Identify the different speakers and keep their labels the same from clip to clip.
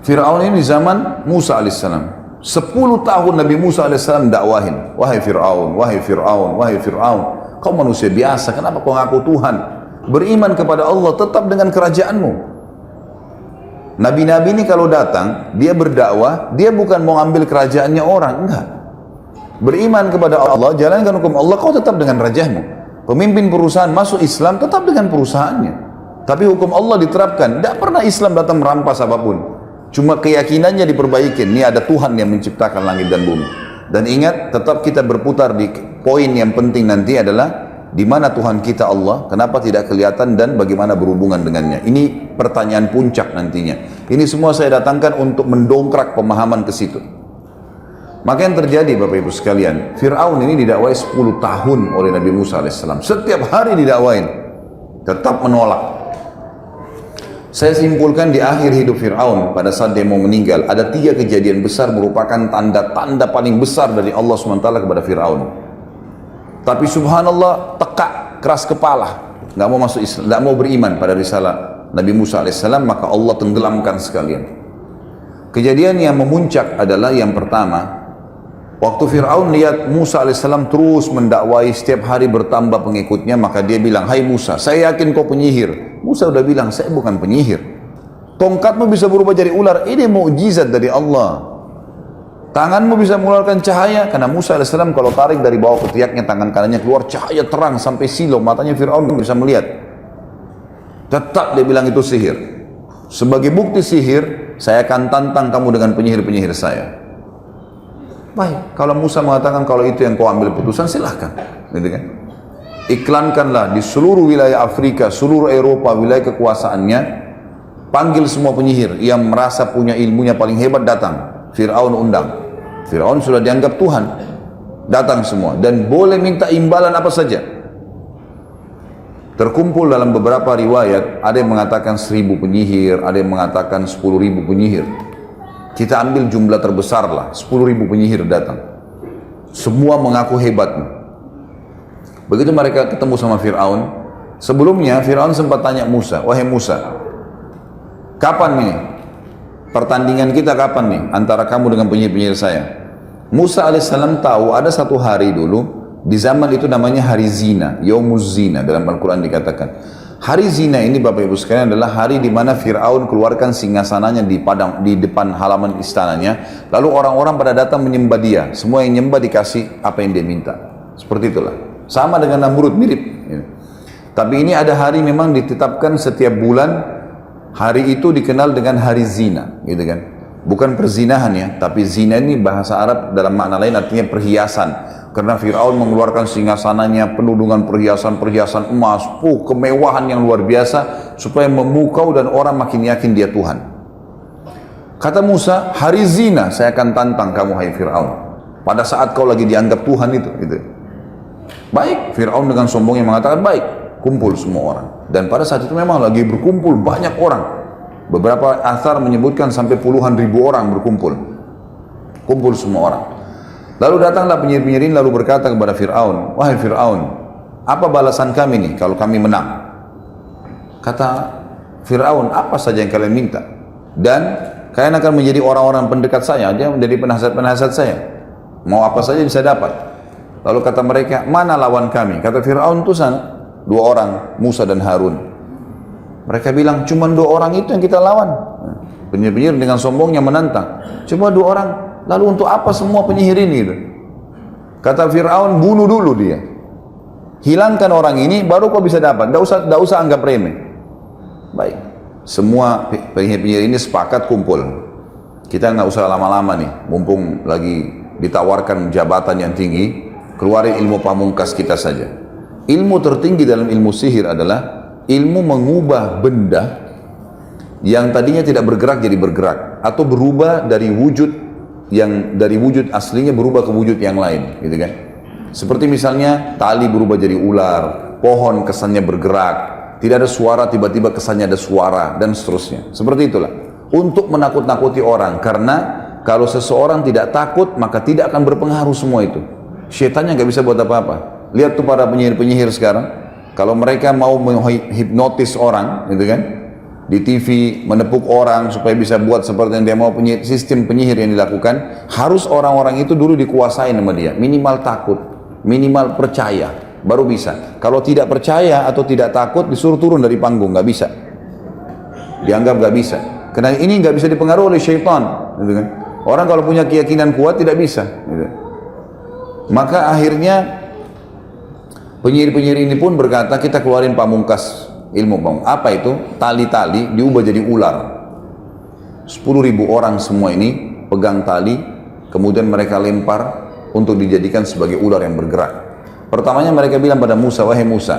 Speaker 1: Fir'aun ini di zaman Musa alaihissalam. 10 tahun Nabi Musa alaihissalam dakwahin. Wahai Fir'aun, wahai Fir'aun, wahai Fir'aun. Kau manusia biasa, kenapa kau ngaku Tuhan? Beriman kepada Allah, tetap dengan kerajaanmu. Nabi-nabi ini kalau datang, dia berdakwah, dia bukan mau ambil kerajaannya orang, enggak. Beriman kepada Allah, jalankan hukum Allah, kau tetap dengan rajamu. Pemimpin perusahaan masuk Islam, tetap dengan perusahaannya. Tapi hukum Allah diterapkan, tidak pernah Islam datang merampas apapun. Cuma keyakinannya diperbaikin, ini ada Tuhan yang menciptakan langit dan bumi. Dan ingat, tetap kita berputar di poin yang penting nanti adalah di mana Tuhan kita Allah, kenapa tidak kelihatan dan bagaimana berhubungan dengannya. Ini pertanyaan puncak nantinya. Ini semua saya datangkan untuk mendongkrak pemahaman ke situ. Maka yang terjadi Bapak Ibu sekalian, Fir'aun ini didakwai 10 tahun oleh Nabi Musa alaihissalam. Setiap hari didakwain, tetap menolak. Saya simpulkan di akhir hidup Fir'aun pada saat dia mau meninggal, ada 3 kejadian besar merupakan tanda-tanda paling besar dari Allah SWT kepada Fir'aun. Tapi subhanallah, tekak, keras kepala, nggak mau masuk Islam, nggak mau beriman pada risalah Nabi Musa alaihissalam, maka Allah tenggelamkan sekalian. Kejadian yang memuncak adalah yang pertama, waktu Fir'aun lihat Musa alaihissalam terus mendakwai, setiap hari bertambah pengikutnya, maka dia bilang, hai Musa, saya yakin kau penyihir. Musa udah bilang, saya bukan penyihir. Tongkatmu bisa berubah jadi ular, ini mukjizat dari Allah. Tanganmu bisa mengeluarkan cahaya, karena Musa alaihissalam kalau tarik dari bawah ketiaknya, tangan kanannya keluar cahaya terang sampai silau, matanya Fir'aun bisa melihat. Tetap dia bilang itu sihir. Sebagai bukti sihir, saya akan tantang kamu dengan penyihir-penyihir saya. Baik, kalau Musa mengatakan kalau itu yang kau ambil putusan, silahkan, gitu kan? Iklankanlah di seluruh wilayah Afrika, seluruh Eropa, wilayah kekuasaannya, panggil semua penyihir yang merasa punya ilmunya paling hebat datang. Fir'aun undang. Fir'aun sudah dianggap Tuhan, datang semua dan boleh minta imbalan apa saja. Terkumpul dalam beberapa riwayat, ada yang mengatakan 1000 penyihir, ada yang mengatakan 10.000 penyihir. Kita ambil jumlah terbesar lah, 10.000 penyihir datang. Semua mengaku hebat. Begitu mereka ketemu sama Fir'aun, sebelumnya Fir'aun sempat tanya Musa, wahai Musa, kapan nih pertandingan kita, kapan nih antara kamu dengan penyihir-penyihir saya? Musa alaihissalam tahu ada satu hari dulu, di zaman itu namanya hari zina, Yaumuz Zina, dalam Al-Quran dikatakan. Hari zina ini Bapak Ibu sekalian adalah hari di mana Fir'aun keluarkan singgasananya di depan halaman istananya, lalu orang-orang pada datang menyembah dia, semua yang nyembah dikasih apa yang dia minta. Seperti itulah. Sama dengan Namrud, mirip. Tapi ini ada hari memang ditetapkan setiap bulan, hari itu dikenal dengan hari zina, gitu kan? Bukan perzinahan ya, tapi zina ini bahasa Arab dalam makna lain artinya perhiasan. Karena Fir'aun mengeluarkan singgasananya penuh dengan perhiasan-perhiasan emas, kemewahan yang luar biasa, supaya memukau dan orang makin yakin dia Tuhan. Kata Musa, hari zina saya akan tantang kamu hai Fir'aun, pada saat kau lagi dianggap Tuhan itu, gitu. Baik, Fir'aun dengan sombongnya mengatakan baik, kumpul semua orang. Dan pada saat itu memang lagi berkumpul banyak orang. Beberapa athar menyebutkan sampai puluhan ribu orang berkumpul. Kumpul semua orang. Lalu datanglah penyihir-penyihir ini lalu berkata kepada Fir'aun, wahai Fir'aun, apa balasan kami nih kalau kami menang? Kata Fir'aun, apa saja yang kalian minta? Dan kalian akan menjadi orang-orang pendekat saya, dia menjadi penasihat-penasihat saya. Mau apa saja bisa dapat. Lalu kata mereka, mana lawan kami? Kata Fir'aun, itu sana 2 orang, Musa dan Harun. Mereka bilang, cuma 2 orang itu yang kita lawan. Penyihir-penyihir dengan sombongnya menantang, cuma 2 orang, lalu untuk apa semua penyihir ini? Kata Fir'aun, bunuh dulu dia, hilangkan orang ini, baru kau bisa dapat. Tidak usah anggap remeh. Baik, semua penyihir-penyihir ini sepakat kumpul. Kita nggak usah lama-lama nih, mumpung lagi ditawarkan jabatan yang tinggi, keluarin ilmu pamungkas kita saja. Ilmu tertinggi dalam ilmu sihir adalah ilmu mengubah benda yang tadinya tidak bergerak jadi bergerak, atau berubah dari wujud yang dari wujud aslinya berubah ke wujud yang lain, gitu kan? Seperti misalnya tali berubah jadi ular, pohon kesannya bergerak, tidak ada suara tiba-tiba kesannya ada suara, dan seterusnya. Seperti itulah untuk menakut-nakuti orang, karena kalau seseorang tidak takut maka tidak akan berpengaruh semua itu. Syaitannya nggak bisa buat apa-apa. Lihat tuh para penyihir-penyihir sekarang, kalau mereka mau menghipnotis orang, gitu kan, di TV, menepuk orang supaya bisa buat seperti yang dia mau. Sistem penyihir yang dilakukan, harus orang-orang itu dulu dikuasai sama dia. Minimal takut, minimal percaya, baru bisa. Kalau tidak percaya atau tidak takut, disuruh turun dari panggung, nggak bisa. Dianggap nggak bisa. Karena ini nggak bisa dipengaruhi oleh syaitan. Gitu kan? Orang kalau punya keyakinan kuat tidak bisa. Gitu. Maka akhirnya penyihir-penyihir ini pun berkata, kita keluarin pamungkas ilmu bang. Apa itu? Tali-tali diubah jadi ular. 10.000 orang semua ini pegang tali, kemudian mereka lempar untuk dijadikan sebagai ular yang bergerak. Pertamanya mereka bilang pada Musa, wahai Musa,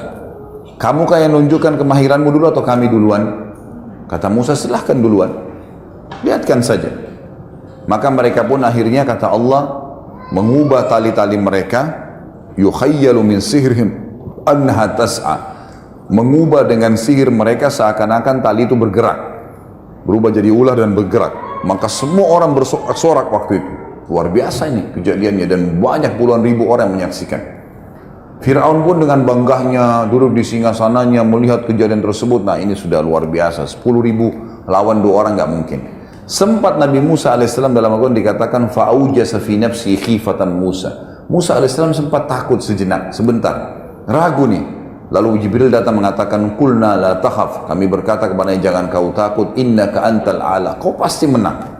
Speaker 1: kamu yang nunjukkan kemahiranmu dulu atau kami duluan? Kata Musa, silahkan duluan, lihatkan saja. Maka mereka pun akhirnya, kata Allah, mengubah tali-tali mereka, yukhayyalu min sihrihim annaha tas'a, mengubah dengan sihir mereka seakan-akan tali itu bergerak, berubah jadi ular dan bergerak. Maka semua orang bersorak-sorak waktu itu. Luar biasa ini kejadiannya, dan banyak puluhan ribu orang menyaksikan. Fir'aun pun dengan banggahnya duduk di singgasananya melihat kejadian tersebut. Nah, ini sudah luar biasa, 10.000 lawan 2 orang nggak mungkin. Sempat Nabi Musa alaihissalam dalam Al-Quran dikatakan fa'aujasa fi nafsi khifatan Musa. Musa alaihissalam sempat takut sejenak, sebentar, ragu nih. Lalu Jibril datang mengatakan, kulna la takhaf, kami berkata kepadanya, jangan kau takut, innaka antal a'la, kau pasti menang.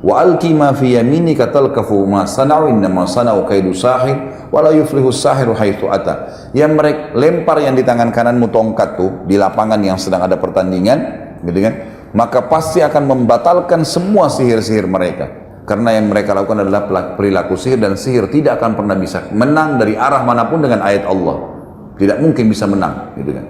Speaker 1: Wa alqi ma fi yaminika talqafu ma sana'u innama sana'u kaidu sahir wa la yuflihu sahiru haitsu ata. Yang mereka lempar yang di tangan kananmu tongkat tuh di lapangan yang sedang ada pertandingan, gitu kan? Maka pasti akan membatalkan semua sihir-sihir mereka. Karena yang mereka lakukan adalah perilaku sihir, dan sihir tidak akan pernah bisa menang dari arah manapun dengan ayat Allah. Tidak mungkin bisa menang, gitu kan?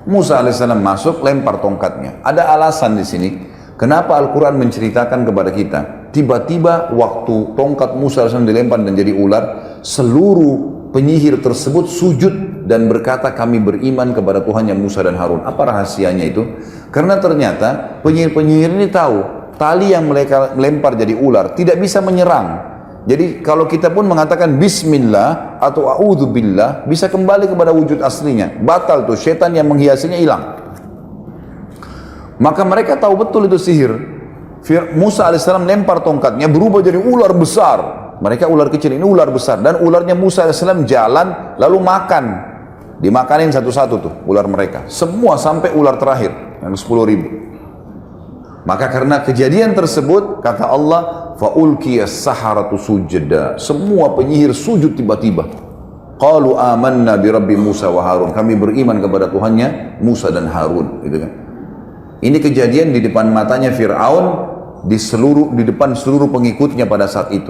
Speaker 1: Musa alaihissalam masuk, lempar tongkatnya. Ada alasan di sini. Kenapa Al-Quran menceritakan kepada kita, tiba-tiba waktu tongkat Musa AS dilempar dan jadi ular, seluruh penyihir tersebut sujud dan berkata, kami beriman kepada Tuhannya Musa dan Harun. Apa rahasianya itu? Karena ternyata penyihir-penyihir ini tahu, tali yang mereka lempar jadi ular tidak bisa menyerang. Jadi kalau kita pun mengatakan Bismillah atau A'udzubillah, bisa kembali kepada wujud aslinya. Batal tuh, setan yang menghiasinya hilang. Maka mereka tahu betul itu sihir. Musa alaihissalam lempar tongkatnya, berubah jadi ular besar. Mereka ular kecil, ini ular besar. Dan ularnya Musa alaihissalam jalan, lalu makan. Dimakanin satu-satu tuh ular mereka. Semua sampai ular terakhir, yang 10.000. Maka karena kejadian tersebut, kata Allah, فَأُلْكِيَ السَّحَرَةُ سُجَّدًا. Semua penyihir sujud tiba-tiba. Qalu amanna bi Rabbi Musa wa Harun. Kami beriman kepada Tuhannya Musa dan Harun, gitu kan. Ini kejadian di depan matanya Fir'aun, di depan seluruh pengikutnya pada saat itu.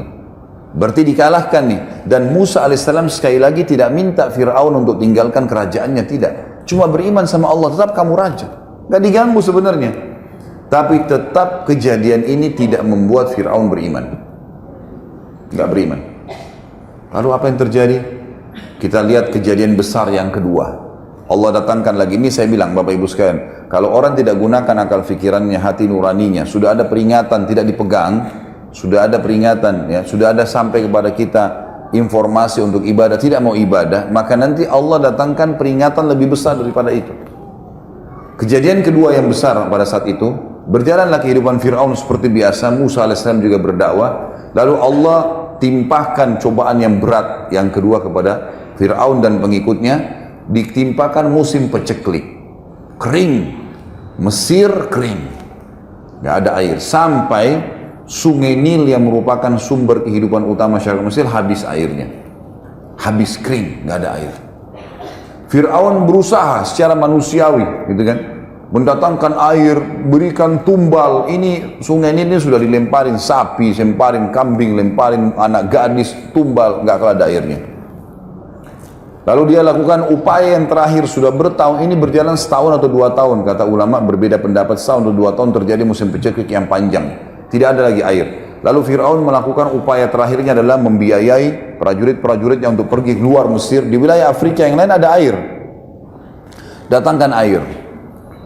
Speaker 1: Berarti dikalahkan nih. Dan Musa alaihissalam sekali lagi tidak minta Fir'aun untuk tinggalkan kerajaannya, tidak. Cuma beriman sama Allah, tetap kamu raja. Gak diganggu sebenarnya. Tapi tetap kejadian ini tidak membuat Fir'aun beriman. Gak beriman. Lalu apa yang terjadi? Kita lihat kejadian besar yang kedua. Allah datangkan lagi, ini saya bilang Bapak Ibu sekalian, kalau orang tidak gunakan akal fikirannya, hati nuraninya, sudah ada peringatan tidak dipegang, sudah ada peringatan, ya, sudah ada sampai kepada kita informasi untuk ibadah, tidak mau ibadah, maka nanti Allah datangkan peringatan lebih besar daripada itu. Kejadian kedua yang besar pada saat itu, berjalanlah kehidupan Fir'aun seperti biasa, Musa alaihissalam juga berdakwah, lalu Allah timpahkan cobaan yang berat yang kedua kepada Fir'aun dan pengikutnya. Ditimpakan musim peceklik, kering, Mesir kering, gak ada air, sampai sungai Nil yang merupakan sumber kehidupan utama masyarakat Mesir habis airnya, habis kering, gak ada air. Fir'aun berusaha secara manusiawi, gitu kan, mendatangkan air, berikan tumbal. Ini sungai Nil ini sudah dilemparin sapi, lemparin kambing, lemparin anak gadis, tumbal, gak ada airnya. Lalu dia lakukan upaya yang terakhir, sudah bertahun, ini berjalan setahun atau 2 tahun, kata ulama berbeda pendapat, setahun atau 2 tahun terjadi musim peceklik yang panjang, tidak ada lagi air. Lalu Fir'aun melakukan upaya terakhirnya adalah membiayai prajurit-prajuritnya untuk pergi keluar Mesir. Di wilayah Afrika yang lain ada air, datangkan air.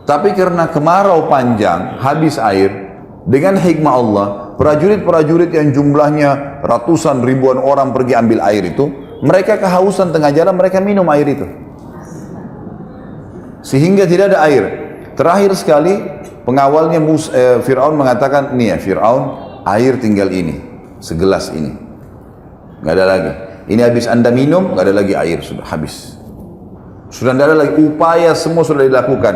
Speaker 1: Tapi karena kemarau panjang, habis air, dengan hikmah Allah, prajurit-prajurit yang jumlahnya ratusan ribuan orang pergi ambil air itu, mereka kehausan tengah jalan, mereka minum air itu. Sehingga tidak ada air. Terakhir sekali, Pengawalnya Fir'aun mengatakan, nih ya Fir'aun, air tinggal ini, segelas ini. Nggak ada lagi. Ini habis Anda minum, nggak ada lagi air, sudah habis. Sudah tidak ada lagi, upaya semua sudah dilakukan.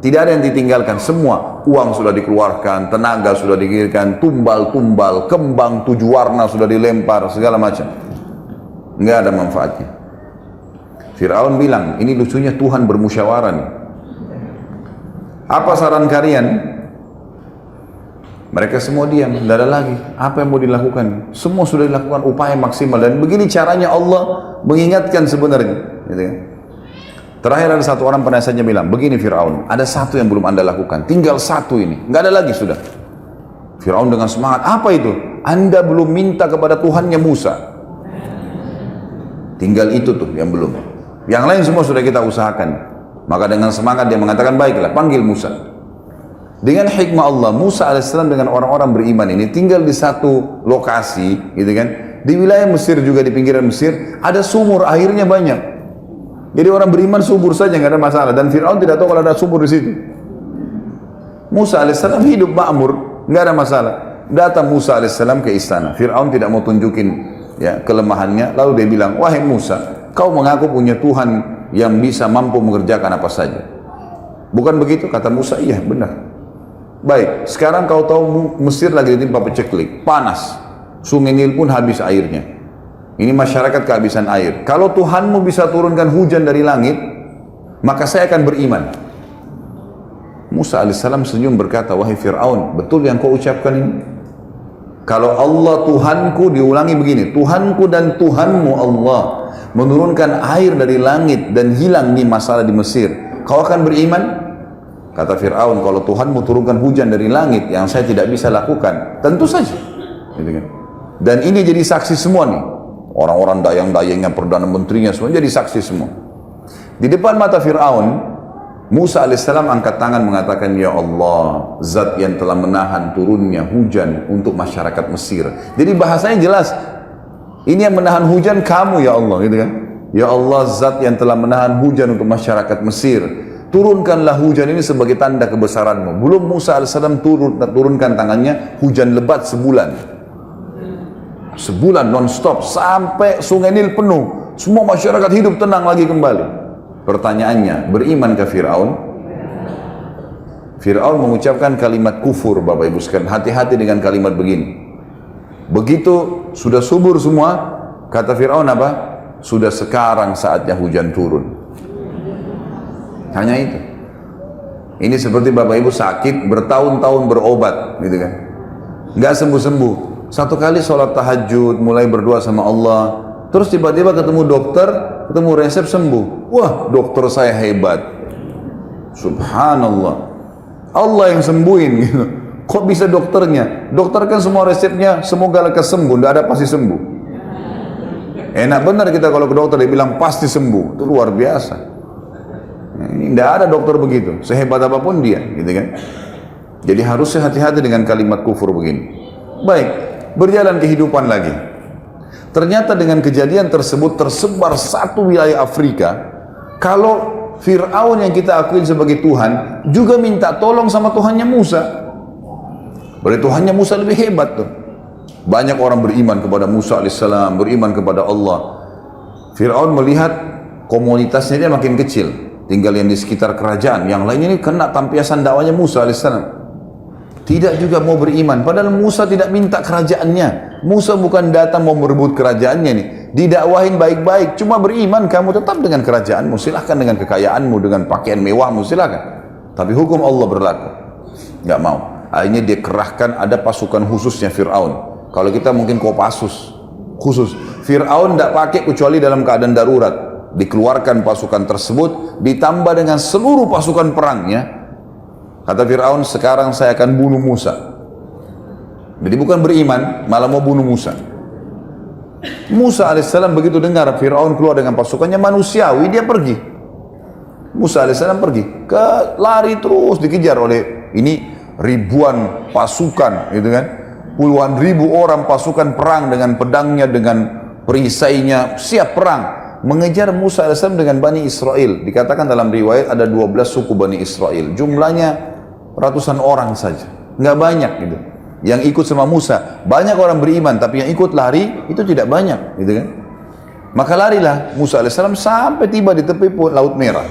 Speaker 1: Tidak ada yang ditinggalkan, semua. Uang sudah dikeluarkan, tenaga sudah dikirimkan, tumbal-tumbal, kembang 7 warna sudah dilempar, segala macam. Nggak ada manfaatnya. Fir'aun bilang, ini lucunya Tuhan bermusyawarah nih. Apa saran kalian? Mereka semua diam, tidak ada lagi. Apa yang mau dilakukan? Semua sudah dilakukan upaya maksimal. Dan begini caranya Allah mengingatkan sebenarnya. Gitu kan? Terakhir ada satu orang penasihatnya bilang, begini Fir'aun, ada satu yang belum Anda lakukan. Tinggal satu ini. Nggak ada lagi sudah. Fir'aun dengan semangat, apa itu? Anda belum minta kepada Tuhannya Musa. Tinggal itu tuh yang belum. Yang lain semua sudah kita usahakan. Maka dengan semangat dia mengatakan, baiklah, panggil Musa. Dengan hikmah Allah, Musa alaihissalam dengan orang-orang beriman ini tinggal di satu lokasi, gitu kan? Di wilayah Mesir juga, di pinggiran Mesir, ada sumur, airnya banyak. Jadi orang beriman subur saja, nggak ada masalah. Dan Fir'aun tidak tahu kalau ada sumur di situ. Musa alaihissalam hidup makmur, nggak ada masalah. Datang Musa alaihissalam ke istana. Fir'aun tidak mau tunjukin ya kelemahannya. Lalu dia bilang, wahai Musa, kau mengaku punya Tuhan yang bisa mampu mengerjakan apa saja. Bukan begitu? Kata Musa, iya benar. Baik, sekarang kau tahu Mesir lagi ditimpa paceklik, panas. Sungai Nil pun habis airnya. Ini masyarakat kehabisan air. Kalau Tuhanmu bisa turunkan hujan dari langit, maka saya akan beriman. Musa alaihissalam senyum berkata, wahai Fir'aun, betul yang kau ucapkan ini? Kalau Allah Tuhanku, diulangi begini, Tuhanku dan Tuhanmu Allah menurunkan air dari langit dan hilang nih masalah di Mesir, kau akan beriman? Kata Fir'aun, kalau Tuhanmu turunkan hujan dari langit yang saya tidak bisa lakukan, tentu saja. Dan ini jadi saksi semua nih, orang-orang dayang-dayangnya, perdana menterinya, semua jadi saksi semua. Di depan mata Fir'aun, Musa alaihissalam angkat tangan mengatakan, ya Allah, zat yang telah menahan turunnya hujan untuk masyarakat Mesir. Jadi bahasanya jelas, ini yang menahan hujan kamu ya Allah, gitu kan? Ya Allah, zat yang telah menahan hujan untuk masyarakat Mesir, turunkanlah hujan ini sebagai tanda kebesaranmu. Belum Musa alaihissalam turunkan tangannya, hujan lebat sebulan. Sebulan non-stop, sampai sungai Nil penuh. Semua masyarakat hidup tenang lagi kembali. Pertanyaannya, berimankah Fir'aun? Fir'aun mengucapkan kalimat kufur, Bapak Ibu sekalian. Hati-hati dengan kalimat begini. Begitu sudah subur semua, kata Fir'aun apa? Sudah sekarang saatnya hujan turun. Hanya itu. Ini seperti Bapak Ibu sakit, bertahun-tahun berobat, gitu kan? Nggak sembuh-sembuh. Satu kali sholat tahajud, mulai berdoa sama Allah, terus tiba-tiba ketemu dokter, ketemu resep sembuh. Wah, dokter saya hebat. Subhanallah. Allah yang sembuhin gitu. Kok bisa dokternya? Dokter kan semua resepnya semoga lekas sembuh, tidak ada pasti sembuh. Enak benar kita kalau ke dokter dia bilang pasti sembuh, itu luar biasa. Ini tidak ada dokter begitu, sehebat apapun dia, gitu kan? Jadi harusnya hati-hati dengan kalimat kufur begini. Baik, berjalan kehidupan lagi. Ternyata dengan kejadian tersebut tersebar satu wilayah Afrika. Kalau Fir'aun yang kita akuin sebagai Tuhan juga minta tolong sama Tuhannya Musa. Berarti Tuhannya Musa lebih hebat tuh. Banyak orang beriman kepada Musa alaihissalam, beriman kepada Allah. Fir'aun melihat komunitasnya dia makin kecil, tinggal yang di sekitar kerajaan. Yang lainnya ini kena tampiasan dakwanya Musa alaihissalam. Tidak juga mau beriman, padahal Musa tidak minta kerajaannya. Musa bukan datang mau merebut kerajaannya nih. Didakwahin baik-baik, cuma beriman kamu tetap dengan kerajaanmu, silahkan dengan kekayaanmu, dengan pakaian mewahmu, silahkan. Tapi hukum Allah berlaku. Nggak mau. Akhirnya dia kerahkan, ada pasukan khususnya Fir'aun. Kalau kita mungkin Kopassus khusus. Fir'aun tidak pakai kecuali dalam keadaan darurat. Dikeluarkan pasukan tersebut, ditambah dengan seluruh pasukan perangnya. Kata Fir'aun, sekarang saya akan bunuh Musa. Jadi bukan beriman, malah mau bunuh Musa. Musa alaihissalam begitu dengar Fir'aun keluar dengan pasukannya manusiawi, dia pergi. Musa alaihissalam pergi, lari terus dikejar oleh ini ribuan pasukan, gitu kan? Puluhan ribu orang pasukan perang dengan pedangnya, dengan perisainya, siap perang. Mengejar Musa alaihissalam dengan Bani Israel. Dikatakan dalam riwayat ada 12 suku Bani Israel. Jumlahnya ratusan orang saja, nggak banyak gitu. Yang ikut sama Musa, banyak orang beriman, tapi yang ikut lari itu tidak banyak, gitu kan? Maka larilah Musa alaihissalam sampai tiba di tepi Laut Merah.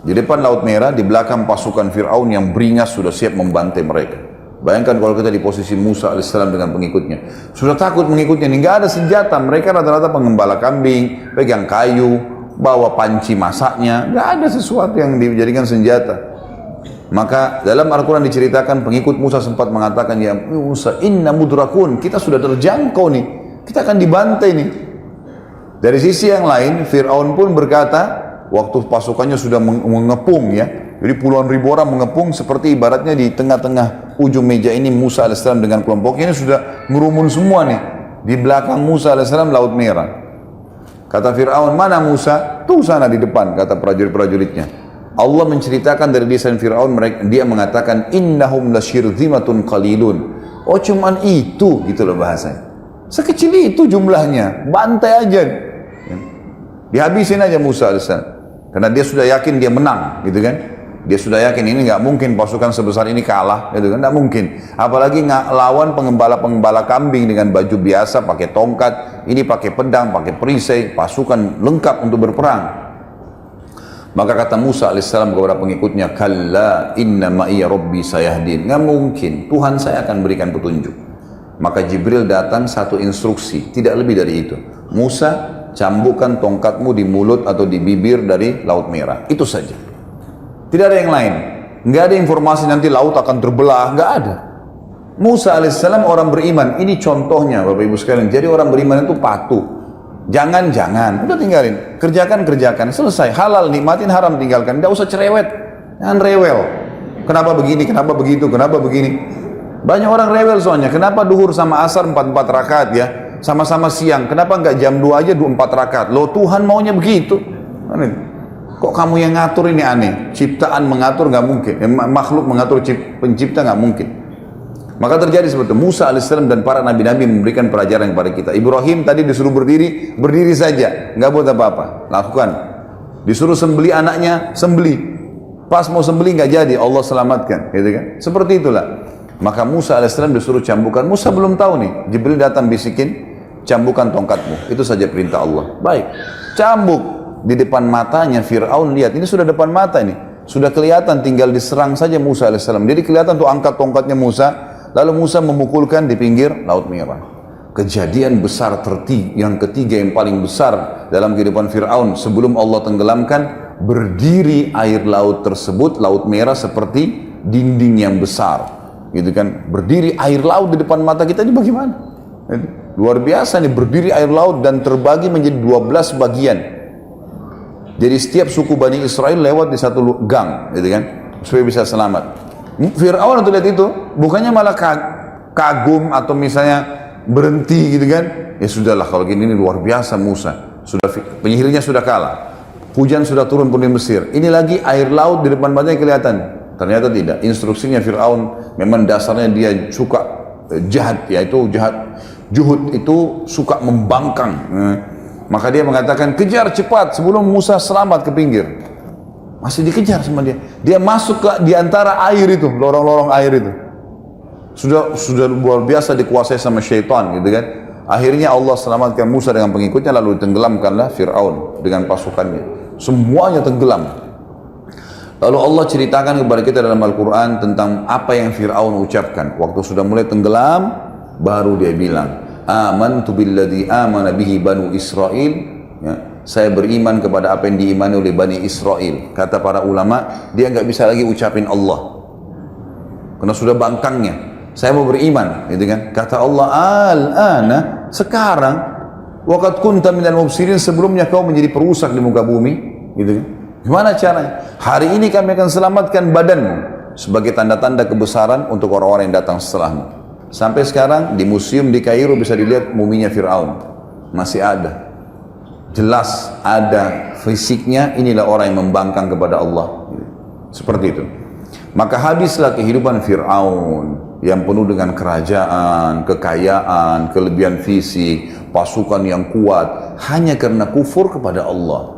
Speaker 1: Di depan Laut Merah, di belakang pasukan Fir'aun yang beringas sudah siap membantai mereka. Bayangkan kalau kita di posisi Musa alaihissalam dengan pengikutnya, sudah takut mengikutnya, ini nggak ada senjata, mereka rata-rata pengembala kambing, pegang kayu, bawa panci masaknya, nggak ada sesuatu yang dijadikan senjata. Maka dalam Al-Quran diceritakan pengikut Musa sempat mengatakan, ya Musa, inna mudrakun, kita sudah terjangkau nih, kita akan dibantai nih. Dari sisi yang lain, Fir'aun pun berkata, waktu pasukannya sudah mengepung ya, jadi puluhan ribu orang mengepung, seperti ibaratnya di tengah-tengah ujung meja ini Musa alaihissalam dengan kelompoknya ini sudah ngerumun semua nih. Di belakang Musa alaihissalam Laut Merah. Kata Fir'aun, mana Musa? Tuh sana di depan, kata prajurit-prajuritnya. Allah menceritakan dari lisan Fir'aun, dia mengatakan, innahum lasyirzimatun qalilun. Oh cuman itu, gitu loh bahasanya. Sekecil itu jumlahnya, bantai aja. Dihabisin aja Musa alaihissalam. Karena dia sudah yakin dia menang, gitu kan? Dia sudah yakin ini nggak mungkin pasukan sebesar ini kalah, gitu kan? Nggak mungkin. Apalagi lawan pengembala-pengembala kambing dengan baju biasa, pakai tongkat, ini pakai pedang, pakai perisai, pasukan lengkap untuk berperang. Maka kata Musa alaihissalam kepada pengikutnya, kalla inna ma'iya rabbi sayahdin. Nggak mungkin, Tuhan saya akan berikan petunjuk. Maka Jibril datang satu instruksi, tidak lebih dari itu. Musa, cambukkan tongkatmu di mulut atau di bibir dari Laut Merah. Itu saja. Tidak ada yang lain. Nggak ada informasi nanti laut akan terbelah. Nggak ada. Musa alaihissalam orang beriman. Ini contohnya Bapak Ibu sekalian. Jadi orang beriman itu patuh. Jangan. Udah tinggalin. Kerjakan. Selesai. Halal, nikmatin, haram tinggalkan. Nggak usah cerewet. Jangan rewel. Kenapa begini, kenapa begitu, kenapa begini. Banyak orang rewel soalnya. Kenapa duhur sama asar 4 rakaat ya? Sama-sama siang, kenapa enggak jam 2 aja 4 rakaat? Loh Tuhan maunya begitu. Kok kamu yang ngatur, ini aneh. Ciptaan mengatur nggak mungkin. Makhluk mengatur pencipta nggak mungkin. Maka terjadi seperti itu. Musa alaihissalam dan para nabi-nabi memberikan pelajaran kepada kita. Ibrahim tadi disuruh berdiri saja, nggak buat apa-apa. Lakukan. Disuruh sembeli anaknya, sembeli. Pas mau sembeli nggak jadi, Allah selamatkan, gitu kan? Seperti itulah. Maka Musa alaihissalam disuruh cambukan. Musa belum tahu nih. Jibril datang bisikin, cambukan tongkatmu. Itu saja perintah Allah. Baik, cambuk di depan matanya Fir'aun. Lihat, ini sudah depan mata ini, sudah kelihatan, tinggal diserang saja Musa alaihissalam. Jadi kelihatan tuh angkat tongkatnya Musa, lalu Musa memukulkan di pinggir Laut Merah. Kejadian besar yang ketiga yang paling besar dalam kehidupan Fir'aun sebelum Allah tenggelamkan, berdiri air laut tersebut, Laut Merah seperti dinding yang besar, gitu kan? Berdiri air laut di depan mata kita, ini bagaimana? Luar biasa nih, berdiri air laut dan terbagi menjadi 12 bagian. Jadi setiap suku Bani Israel lewat di satu gang, gitu kan, supaya bisa selamat. Fir'aun waktu lihat itu, bukannya malah kagum atau misalnya berhenti, gitu kan? Ya sudahlah, kalau gini ini luar biasa Musa. Sudah penyihirnya sudah kalah, hujan sudah turun pun di Mesir. Ini lagi air laut di depan matanya kelihatan. Ternyata tidak. Instruksinya Fir'aun memang dasarnya dia suka jahat, yaitu juhud itu suka membangkang. Maka dia mengatakan, kejar cepat sebelum Musa selamat ke pinggir. Masih dikejar sama dia. Dia masuk ke di antara air itu, lorong-lorong air itu. Sudah luar biasa dikuasai sama syaitan, gitu kan. Akhirnya Allah selamatkan Musa dengan pengikutnya, lalu tenggelamkanlah Fir'aun dengan pasukannya. Semuanya tenggelam. Lalu Allah ceritakan kepada kita dalam Al-Quran tentang apa yang Fir'aun ucapkan. Waktu sudah mulai tenggelam, baru dia bilang, amantu billadzi amana bihi banu Israel. Ya, saya beriman kepada apa yang diimani oleh Bani Israel. Kata para ulama, dia nggak bisa lagi ucapin Allah, karena sudah bangkangnya. Saya mau beriman, gitu kan? Kata Allah, al-ana, sekarang, waqad kunta minal mufsidin, sebelumnya kau menjadi perusak di muka bumi, gitu kan? Gimana caranya? Hari ini kami akan selamatkan badanmu sebagai tanda-tanda kebesaran untuk orang-orang yang datang setelahmu. Sampai sekarang di museum di Kairo bisa dilihat muminya Fir'aun. Masih ada. Jelas ada fisiknya, inilah orang yang membangkang kepada Allah. Seperti itu. Maka habislah kehidupan Fir'aun yang penuh dengan kerajaan, kekayaan, kelebihan fisik, pasukan yang kuat, hanya karena kufur kepada Allah.